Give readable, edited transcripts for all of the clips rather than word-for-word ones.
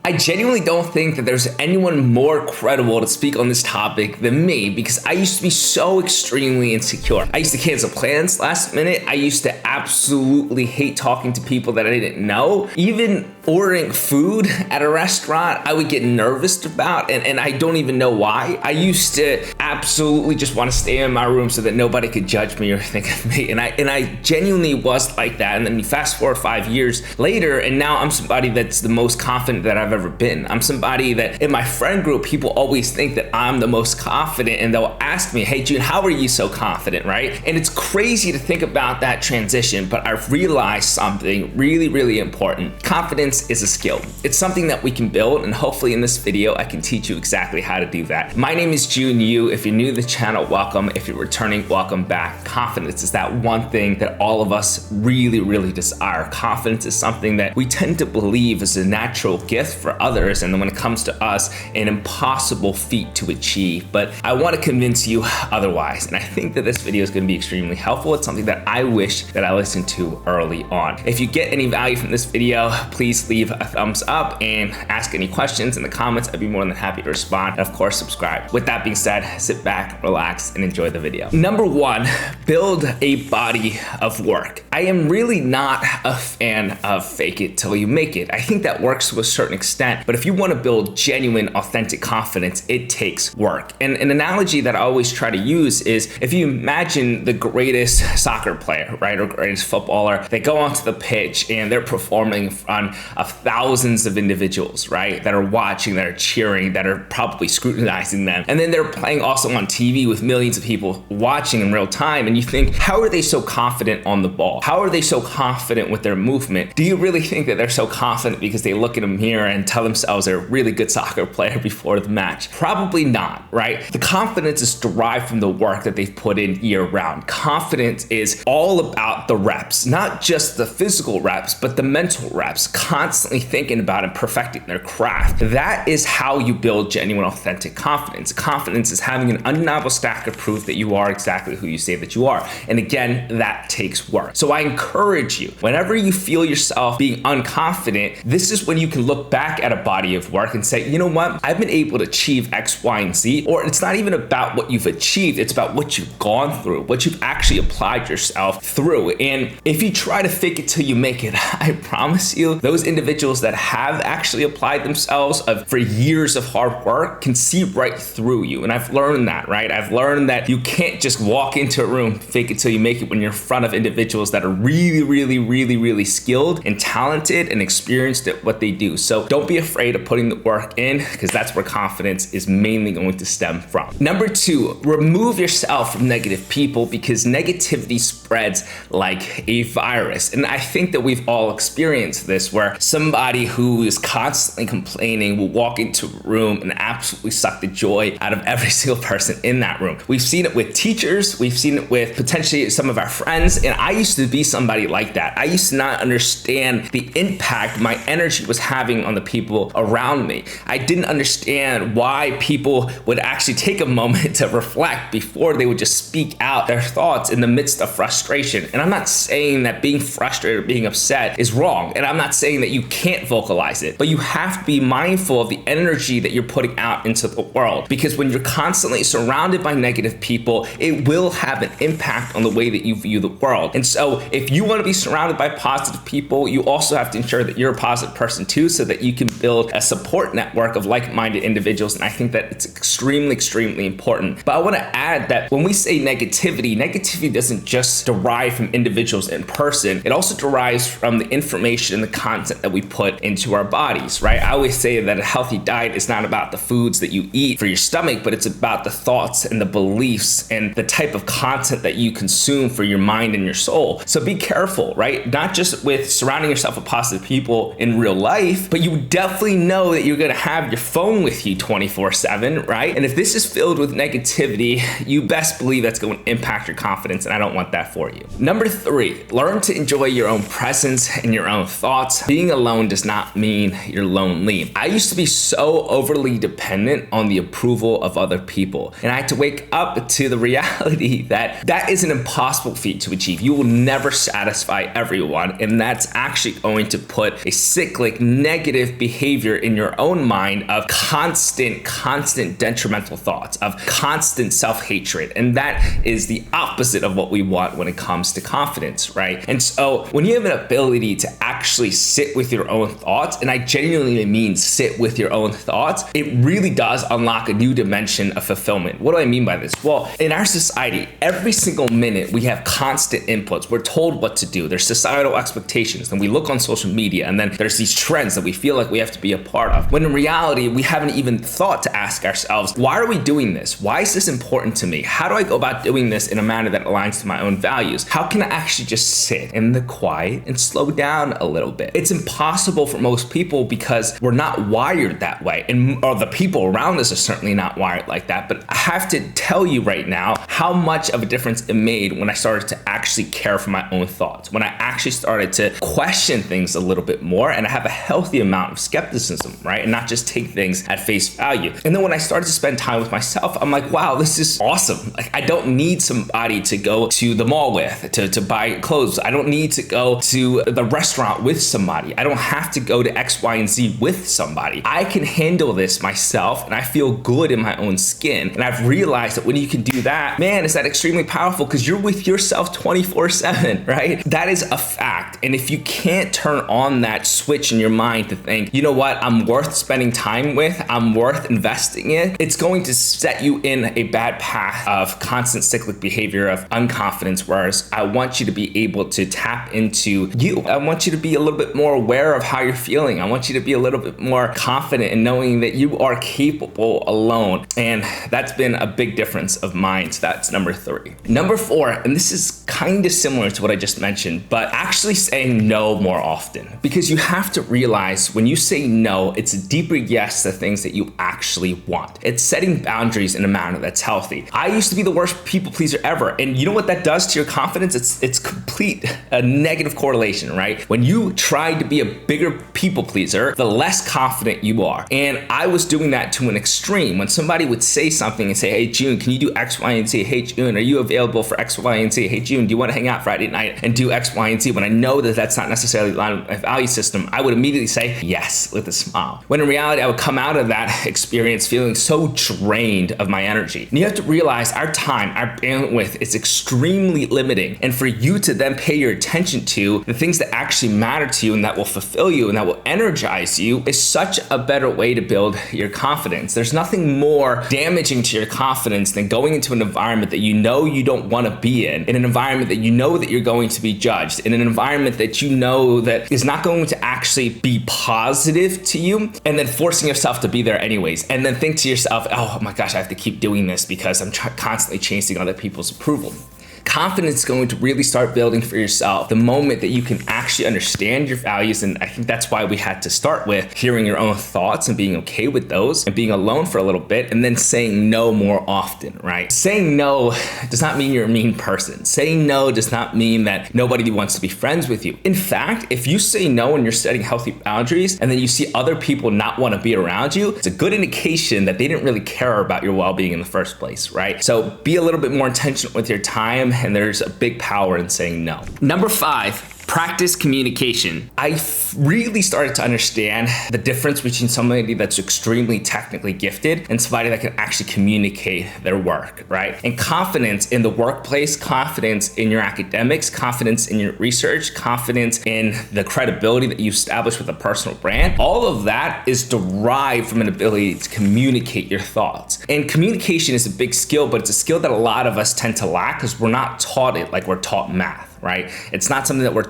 I genuinely don't think that there's anyone more credible to speak on this topic than me, because I used to be so extremely insecure. I used to cancel plans last minute. I used to absolutely hate talking to people that I didn't know. Even ordering food at a restaurant, I would get nervous about, and I don't even know why. I used to absolutely just want to stay in my room so that nobody could judge me or think of me. And I genuinely was like that. And then you fast forward 5 years later, and now I'm somebody that's the most confident that I've ever been. I'm somebody that in my friend group, people always think that I'm the most confident, and they'll ask me, hey June, how are you so confident, right? And it's crazy to think about that transition, but I've realized something really, really important. Confidence is a skill. It's something that we can build, and hopefully in this video, I can teach you exactly how to do that. My name is June Yu. If you're new to the channel, welcome. If you're returning, welcome back. Confidence is that one thing that all of us really, really desire. Confidence is something that we tend to believe is a natural gift for others, and then when it comes to us, an impossible feat to achieve. But I want to convince you otherwise, and I think that this video is going to be extremely helpful. It's something that I wish that I listened to early on. If you get any value from this video, please leave a thumbs up and ask any questions in the comments. I'd be more than happy to respond. And of course, subscribe. With that being said, sit back, relax, and enjoy the video. Number one, build a body of work. I am really not a fan of fake it till you make it. I think that works to a certain extent, but if you want to build genuine, authentic confidence, it takes work. And an analogy that I always try to use is if you imagine the greatest soccer player, right, or greatest footballer, they go onto the pitch and they're performing in front of thousands of individuals, right, that are watching, that are cheering, that are probably scrutinizing them. And then they're playing also on TV with millions of people watching in real time. And you think, how are they so confident on the ball? How are they so confident with their movement? Do you really think that they're so confident because they look in a mirror and tell themselves they're a really good soccer player before the match? Probably not, right? The confidence is derived from the work that they've put in year round. Confidence is all about the reps, not just the physical reps, but the mental reps, constantly thinking about and perfecting their craft. That is how you build genuine, authentic confidence. Confidence is having an undeniable stack of proof that you are exactly who you say that you are. And again, that takes work. So I encourage you, whenever you feel yourself being unconfident, this is when you can look back at a body of work and say, you know what, I've been able to achieve X, Y, and Z. Or it's not even about what you've achieved, it's about what you've gone through, what you've actually applied yourself through. And if you try to fake it till you make it, I promise you, those individuals that have actually applied themselves for years of hard work can see right through you. And I've learned that, right? I've learned that you can't just walk into a room, fake it till you make it, when you're in front of individuals that are really, really, really, really skilled and talented and experienced at what they do. So don't be afraid of putting the work in, because that's where confidence is mainly going to stem from. Number two, remove yourself from negative people, because negativity spreads like a virus. And I think that we've all experienced this, where somebody who is constantly complaining will walk into a room and absolutely suck the joy out of every single person in that room. We've seen it with teachers, we've seen it with potentially some of our friends, and I used to be somebody like that. I used to not understand the impact my energy was having on the people around me. I didn't understand why people would actually take a moment to reflect before they would just speak out their thoughts in the midst of frustration. And I'm not saying that being frustrated or being upset is wrong, and I'm not saying that you can't vocalize it, but you have to be mindful of the energy that you're putting out into the world, because when you're constantly surrounded by negative people, it will have an impact on the way that you view the world. And so if you want to be surrounded by positive people, you also have to ensure that you're a positive person too, so that you can build a support network of like-minded individuals. And I think that it's extremely, extremely important. But I want to add that when we say negativity doesn't just derive from individuals in person. It also derives from the information and the content that we put into our bodies, right? I always say that a healthy diet is not about the foods that you eat for your stomach, but it's about the thoughts and the beliefs and the type of content that you consume for your mind and your soul. So be careful, right? Not just with surrounding yourself with positive people in real life, but you definitely know that you're gonna have your phone with you 24/7, right? And if this is filled with negativity, you best believe that's going to impact your confidence, and I don't want that for you. Number three, learn to enjoy your own presence and your own thoughts. Being alone does not mean you're lonely. I used to be so overly dependent on the approval of other people people. And I had to wake up to the reality that that is an impossible feat to achieve. You will never satisfy everyone. And that's actually going to put a cyclic negative behavior in your own mind of constant detrimental thoughts, of constant self-hatred. And that is the opposite of what we want when it comes to confidence, right? And so when you have an ability to actually sit with your own thoughts, and I genuinely mean sit with your own thoughts, it really does unlock a new dimension of fulfillment. What do I mean by this? Well, in our society, every single minute we have constant inputs. We're told what to do. There's societal expectations. Then we look on social media, and then there's these trends that we feel like we have to be a part of. When in reality, we haven't even thought to ask ourselves, why are we doing this? Why is this important to me? How do I go about doing this in a manner that aligns to my own values? How can I actually just sit in the quiet and slow down a little bit? It's impossible for most people because we're not wired that way, or the people around us are certainly not wired like that. But I have to tell you right now how much of a difference it made when I started to actually care for my own thoughts, when I actually started to question things a little bit more, and I have a healthy amount of skepticism, right? And not just take things at face value. And then when I started to spend time with myself, I'm like, wow, this is awesome. Like, I don't need somebody to go to the mall with, to buy clothes. I don't need to go to the restaurant with somebody. I don't have to go to X, Y, and Z with somebody. I can handle this myself, and I feel good in my own skin. And I've realized that when you can do that, man, is that extremely powerful because you're with yourself 24/7, right? That is a fact. And if you can't turn on that switch in your mind to think, you know what, I'm worth spending time with, I'm worth investing in, it's going to set you in a bad path of constant cyclic behavior of unconfidence. Whereas I want you to be able to tap into you. I want you to be a little bit more aware of how you're feeling. I want you to be a little bit more confident in knowing that you are capable alone. And that's been a big difference of mine. So that's number 3. Number 4, and this is kind of similar to what I just mentioned, but actually saying no more often. Because you have to realize when you say no, it's a deeper yes to things that you actually want. It's setting boundaries in a manner that's healthy. I used to be the worst people pleaser ever. And you know what that does to your confidence? It's complete a negative correlation, right? When you try to be a bigger people pleaser, the less confident you are. And I was doing that to an extreme. When somebody would say something and say, hey, June, can you do X, Y, and Z? Hey, June, are you available for X, Y, and Z? Hey, June, do you want to hang out Friday night and do X, Y, and Z? When I know that that's not necessarily aligned with my value system, I would immediately say yes with a smile. When in reality, I would come out of that experience feeling so drained of my energy. And you have to realize our time, our bandwidth is extremely limiting. And for you to then pay your attention to the things that actually matter to you and that will fulfill you and that will energize you is such a better way to build your confidence. There's nothing more damaging to your confidence than going into an environment that you know you don't want to be in an environment that you know that you're going to be judged, in an environment that you know that is not going to actually be positive to you, and then forcing yourself to be there anyways, and then think to yourself, oh my gosh, I have to keep doing this because I'm constantly chasing other people's approval. Confidence is going to really start building for yourself the moment that you can actually understand your values. And I think that's why we had to start with hearing your own thoughts and being okay with those and being alone for a little bit and then saying no more often, right? Saying no does not mean you're a mean person. Saying no does not mean that nobody wants to be friends with you. In fact, if you say no and you're setting healthy boundaries and then you see other people not want to be around you, it's a good indication that they didn't really care about your well-being in the first place, right? So be a little bit more intentional with your time, and there's a big power in saying no. Number 5, practice communication. I really started to understand the difference between somebody that's extremely technically gifted and somebody that can actually communicate their work, right? And confidence in the workplace, confidence in your academics, confidence in your research, confidence in the credibility that you establish with a personal brand, all of that is derived from an ability to communicate your thoughts. And communication is a big skill, but it's a skill that a lot of us tend to lack because we're not taught it like we're taught math, right? It's not something that we're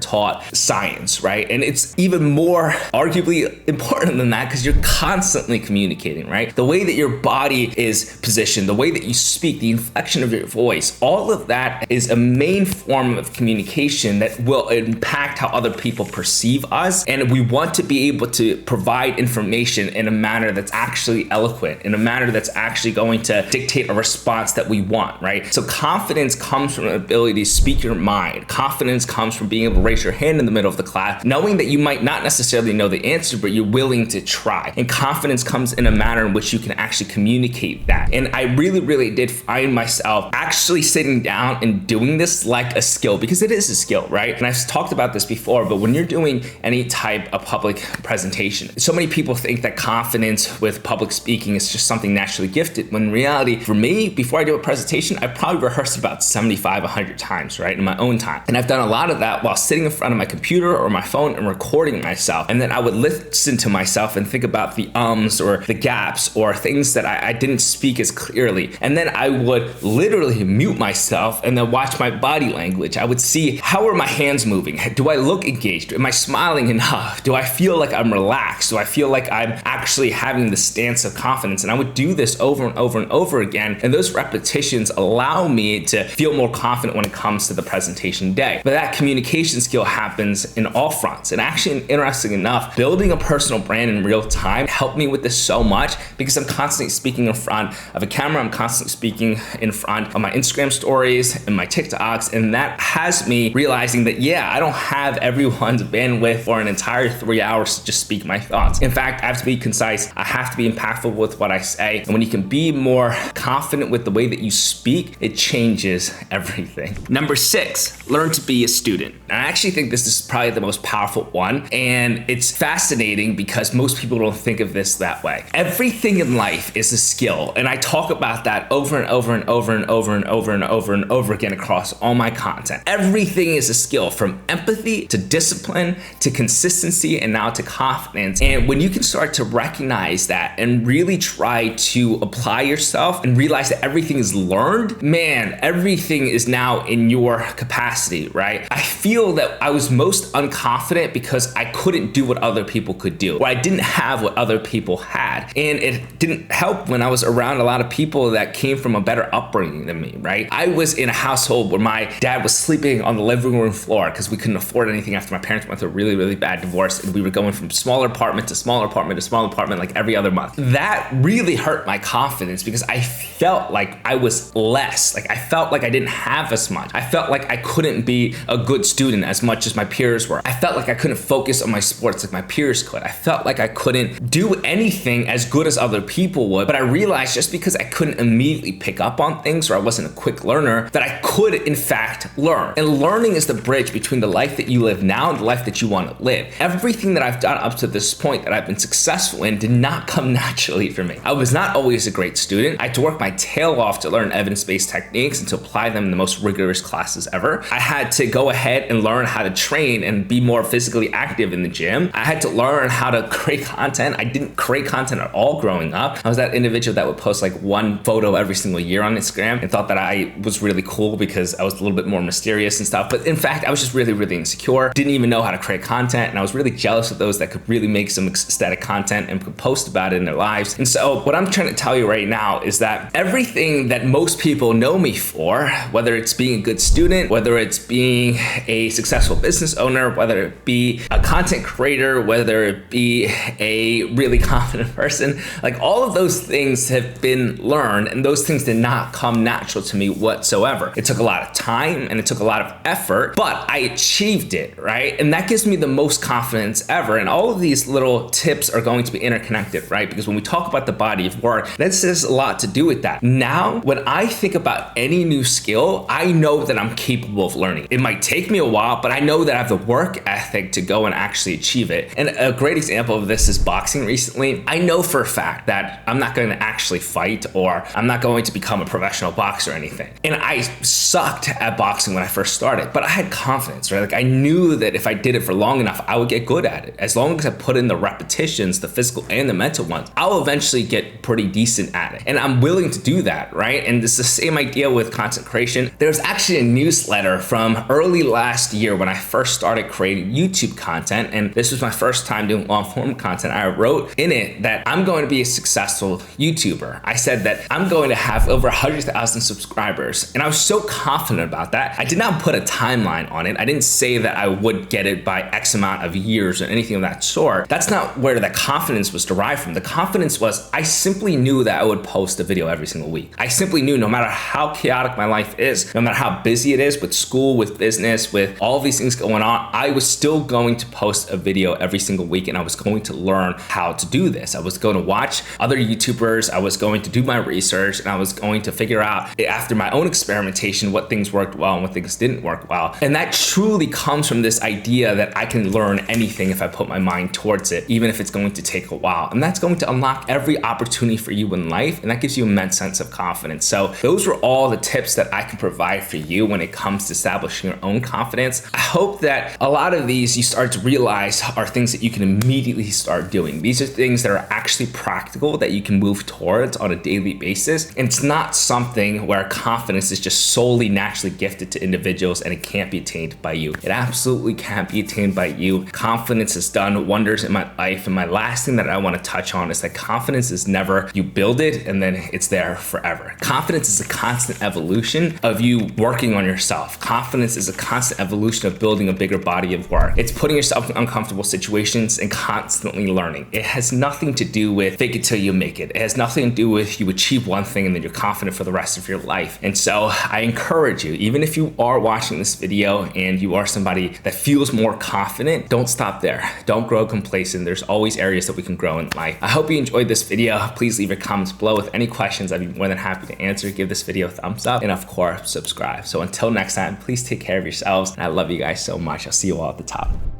taught science, right? And it's even more arguably important than that because you're constantly communicating, right? The way that your body is positioned, the way that you speak, the inflection of your voice, all of that is a main form of communication that will impact how other people perceive us. And we want to be able to provide information in a manner that's actually eloquent, in a manner that's actually going to dictate a response that we want, right? So confidence comes from an ability to speak your mind. Confidence comes from being able able to raise your hand in the middle of the class, knowing that you might not necessarily know the answer, but you're willing to try. And confidence comes in a manner in which you can actually communicate that. And I really did find myself actually sitting down and doing this like a skill, because it is a skill, right? And I've talked about this before, but when you're doing any type of public presentation, so many people think that confidence with public speaking is just something naturally gifted, when in reality, for me, before I do a presentation, I probably rehearsed about 75, 100 times, right, in my own time. And I've done a lot of that while sitting in front of my computer or my phone and recording myself. And then I would listen to myself and think about the ums or the gaps or things that I didn't speak as clearly. And then I would literally mute myself and then watch my body language. I would see, how are my hands moving? Do I look engaged? Am I smiling enough? Do I feel like I'm relaxed? Do I feel like I'm actually having the stance of confidence? And I would do this over and over and over again. And those repetitions allow me to feel more confident when it comes to the presentation day. But that communication skill happens in all fronts. And actually, interesting enough, building a personal brand in real time helped me with this so much, because I'm constantly speaking in front of a camera. I'm constantly speaking in front of my Instagram stories and my TikToks. And that has me realizing that, yeah, I don't have everyone's bandwidth for an entire 3 hours to just speak my thoughts. In fact, I have to be concise. I have to be impactful with what I say. And when you can be more confident with the way that you speak, it changes everything. Number 6, learn to be a student. And I actually think this is probably the most powerful one. And it's fascinating because most people don't think of this that way. Everything in life is a skill. And I talk about that over and over and over and over and over and over and over again across all my content. Everything is a skill, from empathy to discipline to consistency and now to confidence. And when you can start to recognize that and really try to apply yourself and realize that everything is learned, man, everything is now in your capacity, right? I feel that I was most unconfident because I couldn't do what other people could do, or I didn't have what other people had. And it didn't help when I was around a lot of people that came from a better upbringing than me, right? I was in a household where my dad was sleeping on the living room floor because we couldn't afford anything after my parents went through a really bad divorce, and we were going from smaller apartment to smaller apartment to smaller apartment like every other month. That really hurt my confidence because I felt like I was less. Like I felt like I didn't have as much. I felt like I couldn't be a good student as much as my peers were. I felt like I couldn't focus on my sports like my peers could. I felt like I couldn't do anything as good as other people would. But I realized just because I couldn't immediately pick up on things, or I wasn't a quick learner, that I could in fact learn. And learning is the bridge between the life that you live now and the life that you want to live. Everything that I've done up to this point that I've been successful in did not come naturally for me. I was not always a great student. I had to work my tail off to learn evidence-based techniques and to apply them in the most rigorous classes ever. I had to go ahead and learn how to train and be more physically active in the gym. I had to learn how to create content. I didn't create content at all growing up. I was that individual that would post like one photo every single year on Instagram and thought that I was really cool because I was a little bit more mysterious and stuff. But in fact, I was just really insecure, didn't even know how to create content. And I was really jealous of those that could really make some aesthetic content and could post about it in their lives. And so what I'm trying to tell you right now is that everything that most people know me for, whether it's being a good student, whether it's being a successful business owner, whether it be a content creator, whether it be a really confident person, like all of those things have been learned, and those things did not come natural to me whatsoever. It took a lot of time and it took a lot of effort, but I achieved it, right? And that gives me the most confidence ever. And all of these little tips are going to be interconnected, right? Because when we talk about the body of work, this has a lot to do with that. Now, when I think about any new skill, I know that I'm capable of learning. It might take me a while, but I know that I have the work ethic to go and actually achieve it. And a great example of this is boxing recently. I know for a fact that I'm not going to actually fight, or I'm not going to become a professional boxer or anything. And I sucked at boxing when I first started, but I had confidence, right? Like I knew that if I did it for long enough, I would get good at it. As long as I put in the repetitions, the physical and the mental ones, I'll eventually get pretty decent at it. And I'm willing to do that, right? And it's the same idea with content creation. There's actually a newsletter from early last year when I first started creating YouTube content, and this was my first time doing long form content. I wrote in it that I'm going to be a successful YouTuber. I said that I'm going to have over 100,000 subscribers. And I was so confident about that. I did not put a timeline on it. I didn't say that I would get it by X amount of years or anything of that sort. That's not where the confidence was derived from. The confidence was I simply knew that I would post a video every single week. I simply knew no matter how chaotic my life is, no matter how busy it is with school, with business, with all of these things going on, I was still going to post a video every single week, and I was going to learn how to do this. I was going to watch other YouTubers, I was going to do my research, and I was going to figure out, after my own experimentation, what things worked well and what things didn't work well. And that truly comes from this idea that I can learn anything if I put my mind towards it, even if it's going to take a while. And that's going to unlock every opportunity for you in life, and that gives you an immense sense of confidence. So those were all the tips that I can provide for you when it comes to establishing your own confidence. I hope that a lot of these you start to realize are things that you can immediately start doing. These are things that are actually practical that you can move towards on a daily basis. And it's not something where confidence is just solely naturally gifted to individuals and it can't be attained by you. It absolutely can't be attained by you. Confidence has done wonders in my life. And my last thing that I want to touch on is that confidence is never you build it and then it's there forever. Confidence is a constant evolution of you working on yourself. Confidence is a constant evolution of building a bigger body of work. It's putting yourself in uncomfortable situations and constantly learning. It has nothing to do with fake it till you make it. It has nothing to do with you achieve one thing and then you're confident for the rest of your life. And so I encourage you, even if you are watching this video and you are somebody that feels more confident, don't stop there. Don't grow complacent. There's always areas that we can grow in life. I hope you enjoyed this video. Please leave your comments below with any questions. I'd be more than happy to answer. Give this video a thumbs up and of course, subscribe. So until next time, please take care of yourselves. And I love you guys so much. I'll see you all at the top.